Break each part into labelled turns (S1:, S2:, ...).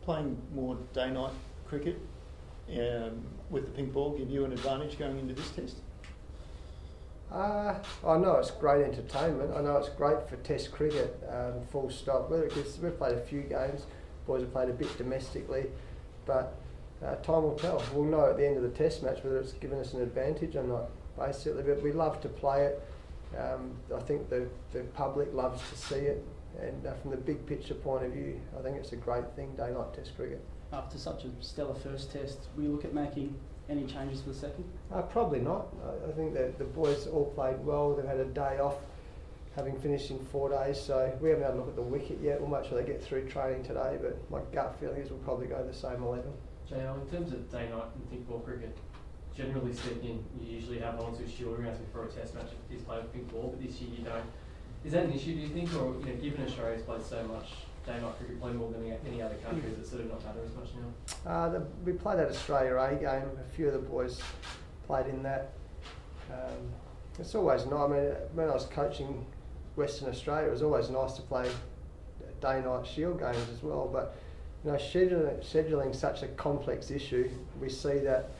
S1: playing more day-night cricket with the pink ball give you an advantage going into this test?
S2: I know it's great entertainment. I know it's great for Test cricket, full stop. We've played a few games, boys have played a bit domestically, but time will tell. We'll know at the end of the Test match whether it's given us an advantage or not, basically. But we love to play it. I think the public loves to see it, and from the big picture point of view, I think it's a great thing, day-night Test cricket.
S3: After such a stellar first test, will you look at making any changes for the second?
S2: Probably not. I think that the boys all played well. They've had a day off, having finished in 4 days, so we haven't had a look at the wicket yet. We'll make sure they get through training today, but my gut feeling is we'll probably go the same 11.
S4: JL, in terms of day-night and pink ball cricket, generally speaking, you usually have one or two shielding rounds before a test match if it is played with pink ball, but this year you don't. Is that an issue, do you think, or given Australia's played so much day-night cricket, playing more than any other countries, it sort of not matter as much now?
S2: We played that Australia A game. A few of the boys played in that. It's always nice. I mean, when I was coaching Western Australia, it was always nice to play day-night shield games as well. But scheduling such a complex issue, we see that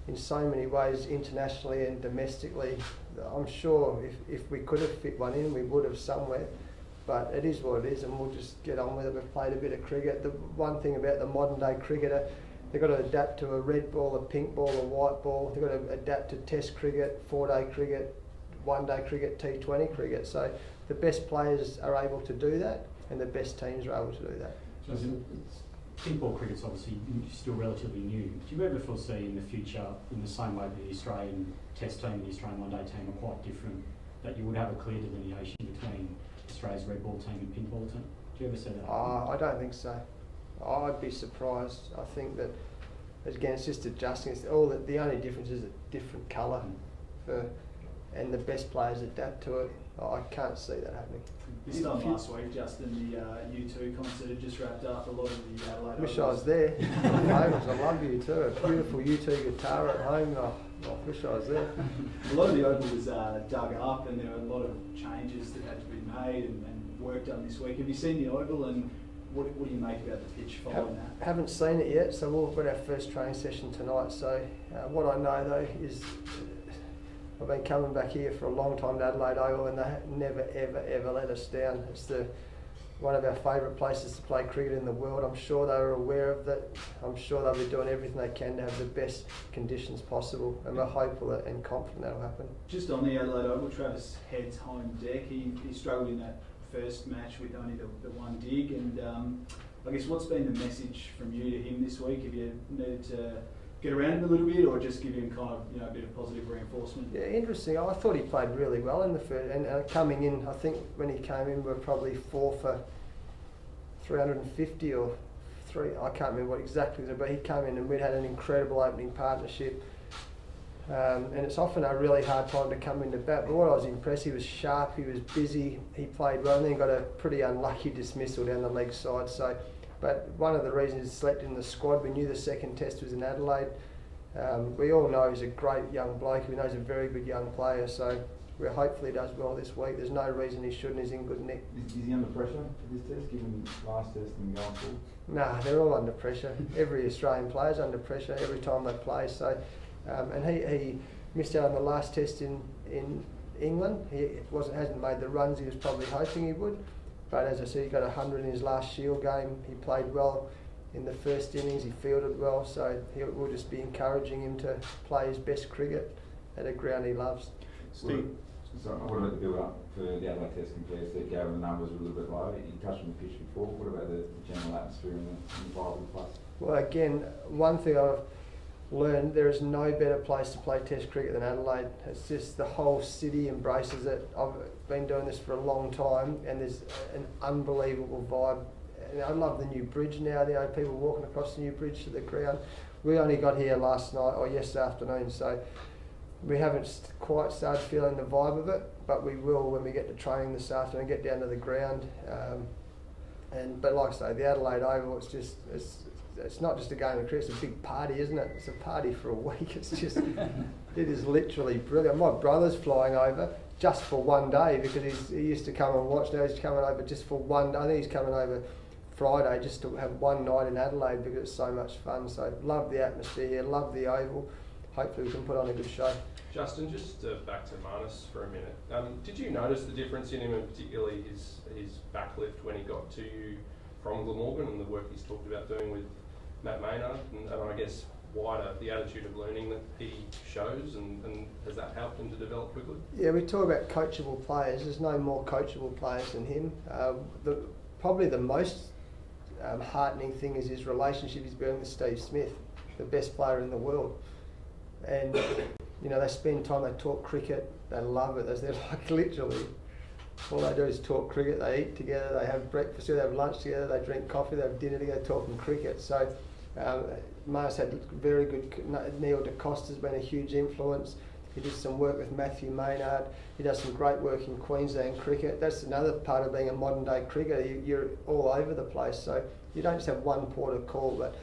S2: in so many ways, internationally and domestically. I'm sure if we could have fit one in, we would have somewhere. But it is what it is, and we'll just get on with it. We've played a bit of cricket. The one thing about the modern day cricketer, they've got to adapt to a red ball, a pink ball, a white ball. They've got to adapt to Test cricket, 4-day cricket, 1-day cricket, T20 cricket. So the best players are able to do that, and the best teams are able to do that.
S5: So pink ball cricket's obviously still relatively new. Do you ever foresee in the future, in the same way that the Australian Test team and the Australian one-day team are quite different, that you would have a clear delineation between Australia's red ball team and pink ball team? Do you ever see that?
S2: I don't think so. I'd be surprised. I think that, again, it's just adjusting. It's all the only difference is a different colour, and the best players adapt to it. I can't see that happening.
S6: This time last week, Justin, the U2 concert had just wrapped up. A lot of the Adelaide.
S2: Wish I was there. I love U2. A beautiful U2 guitar at home. I wish I was there.
S6: A lot of the oval was dug up, and there were a lot of changes that had to be made and work done this week. Have you seen the oval, and what do you make about the pitch following that?
S2: Haven't seen it yet, so we've got our first training session tonight. So what I know though is I've been coming back here for a long time to Adelaide Oval, and they never ever let us down. It's one of our favourite places to play cricket in the world. I'm sure they were aware of that. I'm sure they'll be doing everything they can to have the best conditions possible, and we're hopeful and confident that'll happen.
S6: Just on the Adelaide Oval, Travis Head's home deck. He struggled in that first match with only the one dig, and I guess what's been the message from you to him this week? Have you needed to get around him a little bit, or just give him kind of a bit of positive reinforcement? Yeah,
S2: interesting. I thought he played really well in the first, and coming in, I think when he came in, we were probably 4 for 350 or 3. I can't remember what exactly, but he came in and we'd had an incredible opening partnership. And it's often a really hard time to come into bat, but what I was impressed, he was sharp, he was busy, he played well, and then he got a pretty unlucky dismissal down the leg side. So, but one of the reasons he's selected in the squad, we knew the second test was in Adelaide. We all know he's a great young bloke, we know he's a very good young player, so hopefully he does well this week. There's no reason he shouldn't, he's in good nick.
S7: Is he under pressure for this test, given last test and going forward?
S2: Nah, they're all under pressure. Every Australian player's under pressure every time they play. So, and he missed out on the last test in England. He hasn't made the runs he was probably hoping he would. But as I said, he got 100 in his last Shield game. He played well in the first innings. He fielded well. So we'll just be encouraging him to play his best cricket at a ground he loves.
S7: Steve. So what about the build-up for the Adelaide Test compared to Gavin? The numbers were a little bit low. You touched on the pitch before. What about the general atmosphere and the vibe of the place?
S2: Well, again, one thing I've learned, there is no better place to play Test cricket than Adelaide. It's just the whole city embraces it. I've been doing this for a long time, and there's an unbelievable vibe. And I love the new bridge now. People walking across the new bridge to the ground. We only got here last night or yesterday afternoon, so we haven't quite started feeling the vibe of it, but we will when we get to training this afternoon, get down to the ground. But like I say, the Adelaide Oval, it's not just a game of cricket, it's a big party, isn't it? It's a party for a week. It's just, it is literally brilliant. My brother's flying over just for one day because he used to come and watch. Now he's coming over just for one day. I think he's coming over Friday just to have one night in Adelaide because it's so much fun. So love the atmosphere here, love the Oval. Hopefully we can put on a good show.
S8: Justin, just back to Marnus for a minute. Did you notice the difference in him, and particularly his backlift when he got to you from Glamorgan and the work he's talked about doing with Matt Maynard, and I guess wider, the attitude of learning that he shows, and has that helped him to develop quickly?
S2: Yeah, we talk about coachable players. There's no more coachable players than him. Probably the most heartening thing is his relationship he's building with Steve Smith, the best player in the world. And you know, they spend time, they talk cricket, they love it. They're like literally, all they do is talk cricket. They eat together, they have breakfast together, they have lunch together, they drink coffee, they have dinner together, talking cricket. So Mars had very good. Neil DeCosta's been a huge influence. He did some work with Matthew Maynard. He does some great work in Queensland cricket. That's another part of being a modern day cricketer. You're all over the place, so you don't just have one port of call. But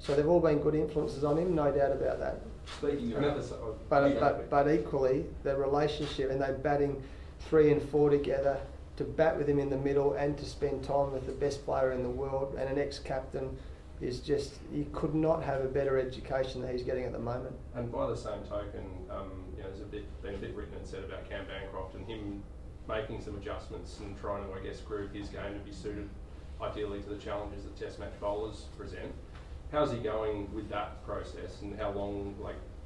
S2: so they've all been good influences on him, no doubt about that.
S7: Speaking of
S2: But equally, the relationship, and they're batting 3 and 4 together, to bat with him in the middle and to spend time with the best player in the world and an ex-captain is just, you could not have a better education than he's getting at the moment.
S8: And by the same token, you know, there's been a bit written and said about Cam Bancroft and him making some adjustments and trying to, I guess, groove his game to be suited ideally to the challenges that Test match bowlers present. How's he going with that process, and how long,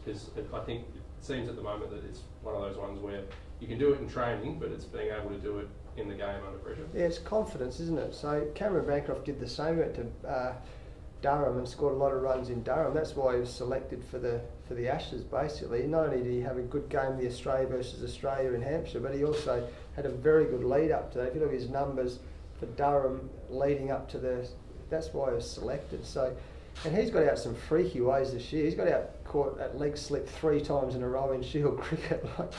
S8: because I think it seems at the moment that it's one of those ones where you can do it in training, but it's being able to do it in the game under pressure.
S2: Yeah, it's confidence, isn't it? So Cameron Bancroft did the same. He went to Durham and scored a lot of runs in Durham. That's why he was selected for the Ashes, basically. Not only did he have a good game, the Australia versus Australia in Hampshire, but he also had a very good lead up to that. If you look at his numbers for Durham leading up to that's why he was selected. So, and he's got out some freaky ways this year. He's got out caught at leg slip 3 times in a row in Shield cricket. Like,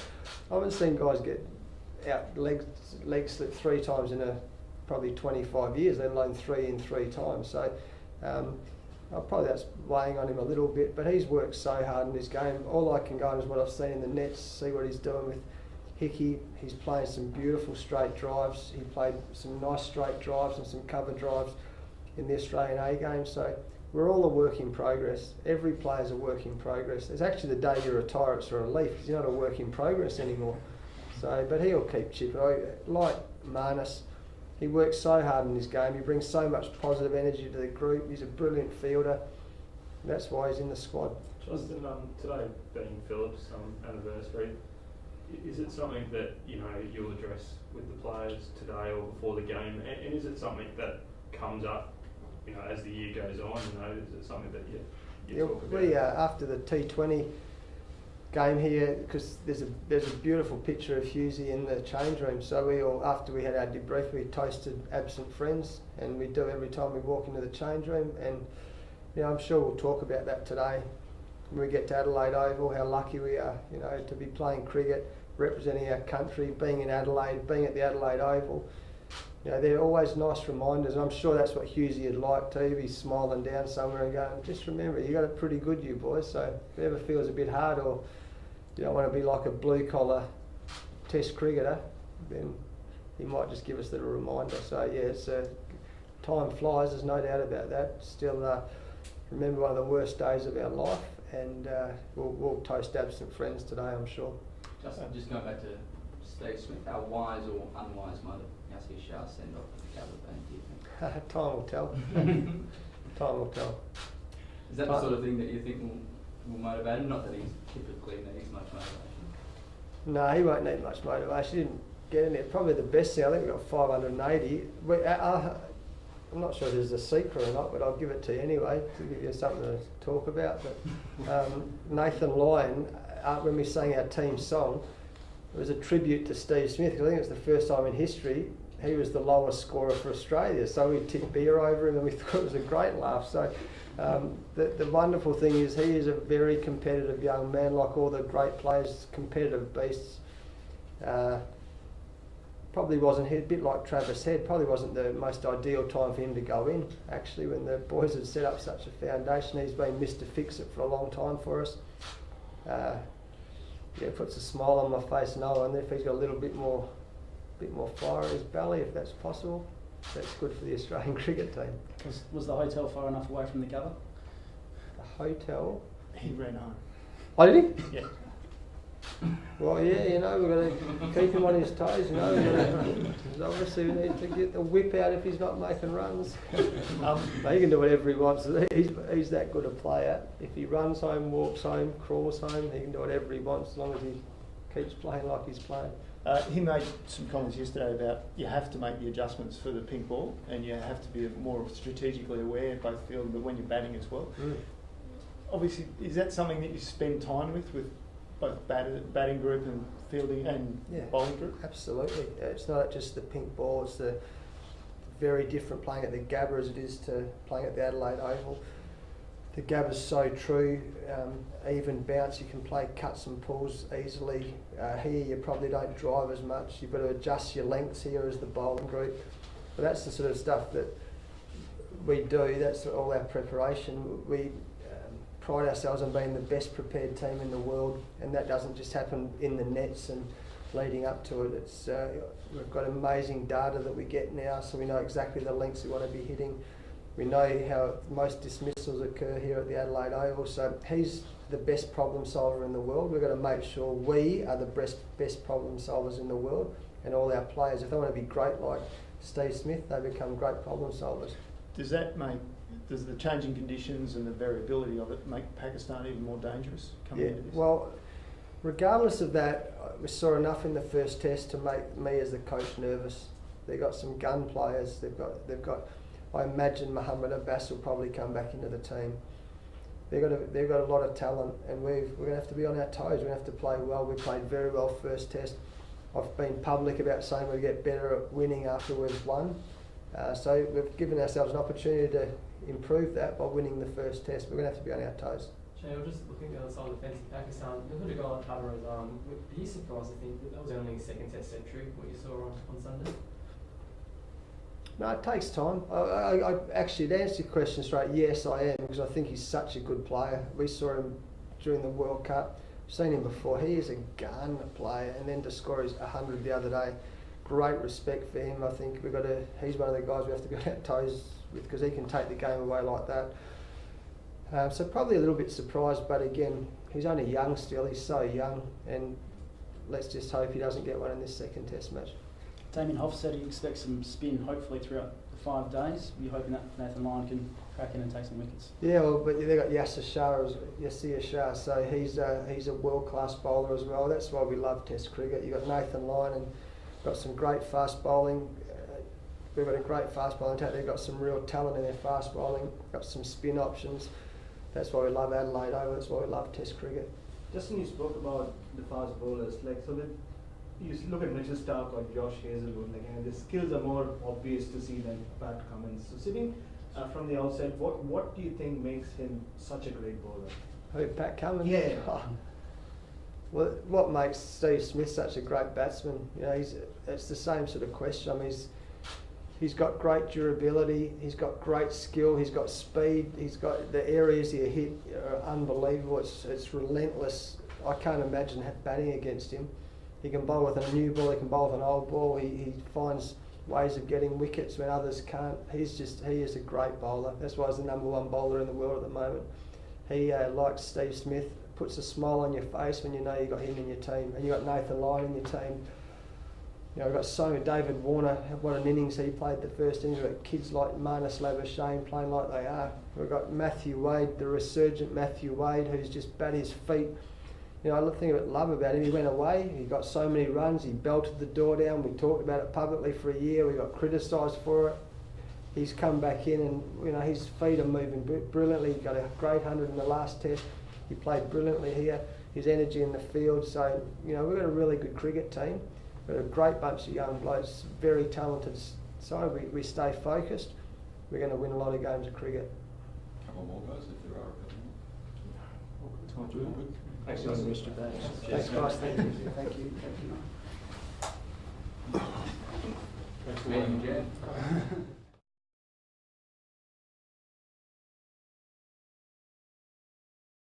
S2: I haven't seen guys get out leg slip 3 times in probably 25 years, let alone 3 in 3 times. So probably that's weighing on him a little bit, but he's worked so hard in this game. All I can go on is what I've seen in the nets, see what he's doing with Hickey. He's playing some beautiful straight drives. He played some nice straight drives and some cover drives in the Australian A game. So we're all a work in progress. Every player's a work in progress. It's actually the day you retire, it's a relief because you're not a work in progress anymore. So, but he'll keep chipping. Like Marnus, he works so hard in his game. He brings so much positive energy to the group. He's a brilliant fielder. That's why he's in the squad.
S9: Justin, today being Phillips' anniversary, is it something that you'll address with the players today or before the game? And is it something that comes up, as the year goes on? Is it something that you talk about?
S2: We after the T20 game here, because there's a beautiful picture of Hughesy in the change room. So we all, after we had our debrief, we toasted absent friends, and we do every time we walk into the change room. And I'm sure we'll talk about that today when we get to Adelaide Oval. How lucky we are, to be playing cricket, representing our country, being in Adelaide, being at the Adelaide Oval. They're always nice reminders, and I'm sure that's what Hughesy would like too. He's smiling down somewhere and going, just remember, you got it pretty good, you boys. So if it ever feels a bit hard, or you don't want to be like a blue-collar test cricketer, then he might just give us a little reminder. So yeah, time flies, there's no doubt about that. Still remember one of the worst days of our life, and we'll toast absent friends today, I'm sure.
S10: Just going back to Steve Smith, how wise or unwise might Yasir Shah send off to the Caliban, do you think?
S2: Time will tell. Time will tell.
S10: Is that the sort of thing that you think will motivate him? Not that he's typically needs much motivation.
S2: No, he won't need much motivation. He didn't get in there. Probably the best thing, I think we got 580. I'm not sure there's a secret or not, but I'll give it to you anyway to give you something to talk about. But Nathan Lyon, when we sang our team song, it was a tribute to Steve Smith, because I think it was the first time in history he was the lowest scorer for Australia. So we tipped beer over him, and we thought it was a great laugh. So the wonderful thing is he is a very competitive young man, like all the great players, competitive beasts. Probably wasn't, a bit like Travis Head, probably wasn't the most ideal time for him to go in, actually, when the boys had set up such a foundation. He's been Mr. Fix-It for a long time for us. Puts a smile on my face, and I wonder if he's got a little bit more fire in his belly, if that's possible. that's good for the Australian cricket team.
S3: Was the hotel far enough away from the Gabba?
S2: The hotel.
S1: He ran home.
S2: Oh, did he?
S1: Yeah.
S2: Well, yeah, you know, we've got to keep him on his toes, you know. Obviously, we need to get the whip out if he's not making runs. But he can do whatever he wants. He's that good a player. If he runs home, walks home, crawls home, he can do whatever he wants as long as he keeps playing like he's playing.
S1: He made some comments yesterday about you have to make the adjustments for the pink ball and you have to be more strategically aware both fielding but when you're batting as well. Obviously, is that something that you spend time with both batting group and fielding and bowling group?
S2: Absolutely. It's not just the pink ball, it's the very different playing at the Gabba as it is to playing at the Adelaide Oval. The Gabba's so true, even bounce, you can play cuts and pulls easily. Here you probably don't drive as much, you've got to adjust your lengths here as the bowling group. But that's the sort of stuff that we do, that's all our preparation. We pride ourselves on being the best prepared team in the world, and that doesn't just happen in the nets and leading up to it. It's we've got amazing data that we get now, so we know exactly the lengths we want to be hitting. We know how most dismissals occur here at the Adelaide Oval, so he's the best problem solver in the world. We've got to make sure we are the best problem solvers in the world, and all our players, if they want to be great like Steve Smith, they become great problem solvers.
S1: Does the changing conditions and the variability of it make Pakistan even more dangerous coming into this?
S2: Well, regardless of that, we saw enough in the first test to make me as the coach nervous. They've got some gun players. They've got. I imagine Mohammad Abbas will probably come back into the team. They've got a lot of talent, and we're going to have to be on our toes. We're going to have to play well. We played very well first test. I've been public about saying we get better at winning after we've won. So we've given ourselves an opportunity to improve that by winning the first test. We're going to have to be on our toes.
S4: Shane, just looking at the other side of the fence in Pakistan, look at a guy like Babar Azam. Are you surprised to think that was only his second test century, what you saw on Sunday?
S2: No, it takes time. I actually, to answer your question straight, yes, I am, because I think he's such a good player. We saw him during the World Cup. We've seen him before. He is a gun player, and then to score his 100 the other day, great respect for him. I think he's one of the guys we have to be on our toes with, because he can take the game away like that. So probably a little bit surprised, but again, he's only young still. He's so young, and let's just hope he doesn't get one in this second test match.
S3: Damien Hoff said he expects some spin hopefully throughout the 5 days. You're hoping that Nathan Lyon can crack in and take some wickets?
S2: Yeah, well, but they've got Yasir Shah, so he's a world-class bowler as well. That's why we love Test cricket. You've got Nathan Lyon and got some great fast bowling. We've got a great fast bowling attack. They've got some real talent in their fast bowling. Got some spin options. That's why we love Adelaide Oval. That's why we love Test cricket.
S11: Justin, you spoke about the fast bowlers. Like, so that you look at Mitchell Starc or Josh Hazelwood. Like, the skills are more obvious to see than Pat Cummins. So, sitting from the outside, what do you think makes him such a great bowler?
S2: Who, Pat Cummins?
S11: Yeah.
S2: Oh. Well, what makes Steve Smith such a great batsman? You know, it's the same sort of question. I mean, he's got great durability. He's got great skill. He's got speed. He's got the areas he hit are unbelievable. It's relentless. I can't imagine batting against him. He can bowl with a new ball. He can bowl with an old ball. He finds ways of getting wickets when others can't. He is a great bowler. That's why he's the #1 bowler in the world at the moment. He, like Steve Smith, puts a smile on your face when you know you've got him in your team, and you've got Nathan Lyon in your team. You know, we've got David Warner, what an innings he played the first innings. We've got kids like Marnus Labuschagne playing like they are. We've got Matthew Wade, the resurgent Matthew Wade, who's just bat his feet. You know, the thing I love about him, he went away, he got so many runs, he belted the door down. We talked about it publicly for a year, we got criticised for it. He's come back in and, you know, his feet are moving brilliantly. He got a great 100 in the last test. He played brilliantly here. His energy in the field. So, you know, we've got a really good cricket team. We've got a great bunch of young blokes, very talented. So we stay focused. We're going to win a lot of games of cricket.
S7: A couple more guys, if there are a couple more.
S1: Good.
S2: Thanks, guys. Thank you. Thank you.
S10: Meeting adjourned.